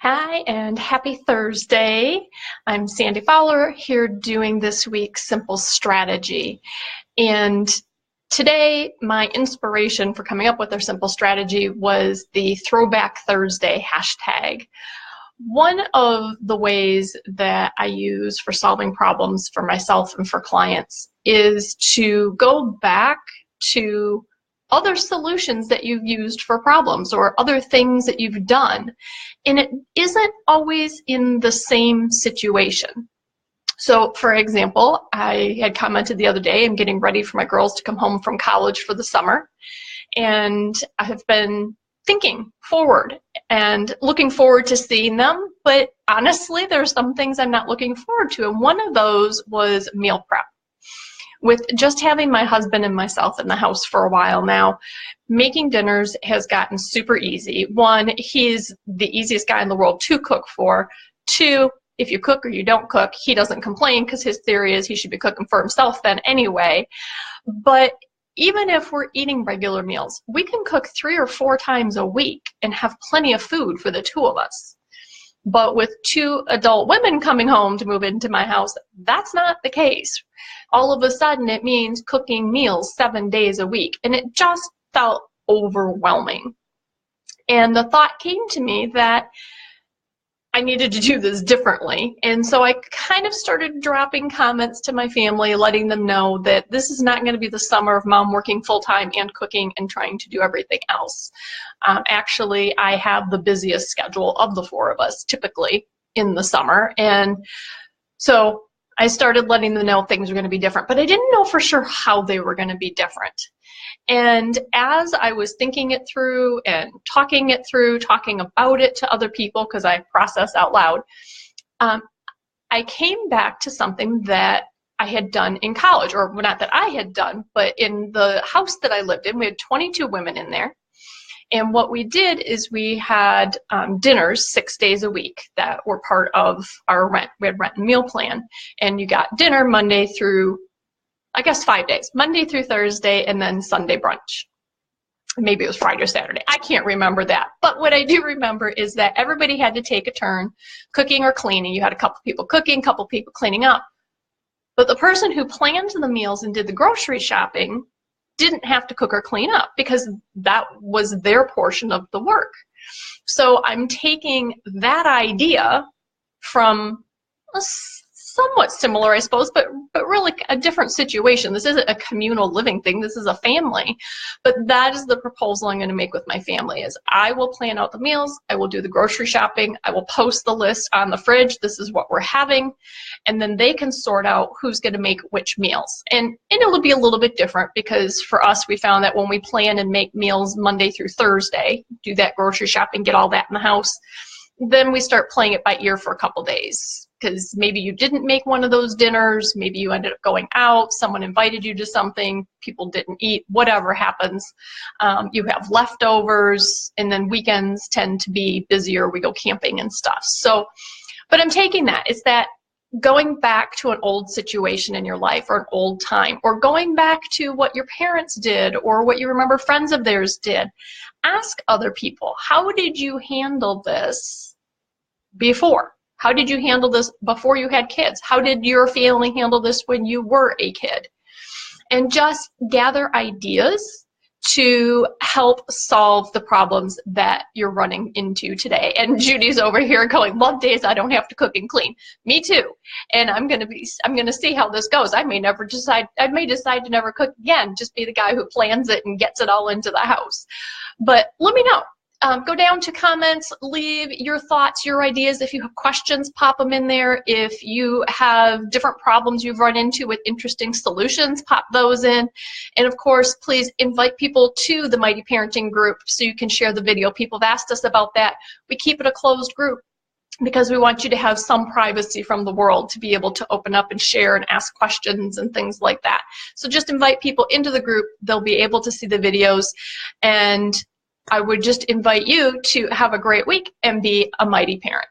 Hi, and happy Thursday. I'm Sandy Fowler here doing this week's Simple Strategy. And today, my inspiration for coming up with our simple strategy was the Throwback Thursday hashtag. One of the ways that I use for solving problems for myself and for clients is to go back to other solutions that you've used for problems or other things that you've done. And it isn't always in the same situation. So, for example, I had commented the other day, I'm getting ready for my girls to come home from college for the summer. And I have been thinking forward and looking forward to seeing them. But honestly, there are some things I'm not looking forward to. And one of those was meal prep. With just having my husband and myself in the house for a while now, making dinners has gotten super easy. One, he's the easiest guy in the world to cook for. Two, if you cook or you don't cook, he doesn't complain because his theory is he should be cooking for himself then anyway. But even if we're eating regular meals, we can cook 3 or 4 times a week and have plenty of food for the two of us. But with 2 adult women coming home to move into my house, that's not the case. All of a sudden, it means cooking meals 7 days a week, and it just felt overwhelming. And the thought came to me that I needed to do this differently. And so I kind of started dropping comments to my family, letting them know that this is not going to be the summer of mom working full-time and cooking and trying to do everything else. Actually, I have the busiest schedule of the 4 of us typically in the summer. And so I started letting them know things were going to be different, but I didn't know for sure how they were going to be different. And as I was thinking it through and talking about it to other people, because I process out loud, I came back to something that I had done in college, or not that I had done, but in the house that I lived in, we had 22 women in there. And what we did is we had dinners 6 days a week that were part of our rent. We had rent and meal plan. And you got dinner Monday through, I guess, 5 days. Monday through Thursday, and then Sunday brunch. Maybe it was Friday or Saturday. I can't remember that. But what I do remember is that everybody had to take a turn cooking or cleaning. You had a couple people cooking, a couple people cleaning up. But the person who planned the meals and did the grocery shopping didn't have to cook or clean up because that was their portion of the work. So I'm taking that idea from a somewhat similar, I suppose, but really a different situation. This isn't a communal living thing. This is a family. But that is the proposal I'm going to make with my family is I will plan out the meals. I will do the grocery shopping. I will post the list on the fridge. This is what we're having. And then they can sort out who's going to make which meals. And it'll be a little bit different because for us, we found that when we plan and make meals Monday through Thursday, do that grocery shopping, get all that in the house, then we start playing it by ear for a couple days. Because maybe you didn't make one of those dinners, maybe you ended up going out, someone invited you to something, people didn't eat, whatever happens. You have leftovers, and then weekends tend to be busier. We go camping and stuff. So, but I'm taking that. It's that going back to an old situation in your life or an old time, or going back to what your parents did or what you remember friends of theirs did. Ask other people, how did you handle this before? How did you handle this before you had kids? How did your family handle this when you were a kid? And just gather ideas to help solve the problems that you're running into today. And Judy's over here going, love days I don't have to cook and clean. Me too. And I'm gonna see how this goes. I may decide to never cook again, just be the guy who plans it and gets it all into the house. But let me know. Go down to comments, leave your thoughts, your ideas. If you have questions, pop them in there. If you have different problems you've run into with interesting solutions, pop those in. And of course, please invite people to the Mighty Parenting group so you can share the video. People have asked us about that. We keep it a closed group because we want you to have some privacy from the world to be able to open up and share and ask questions and things like that. So just invite people into the group. They'll be able to see the videos. And I would just invite you to have a great week and be a mighty parent.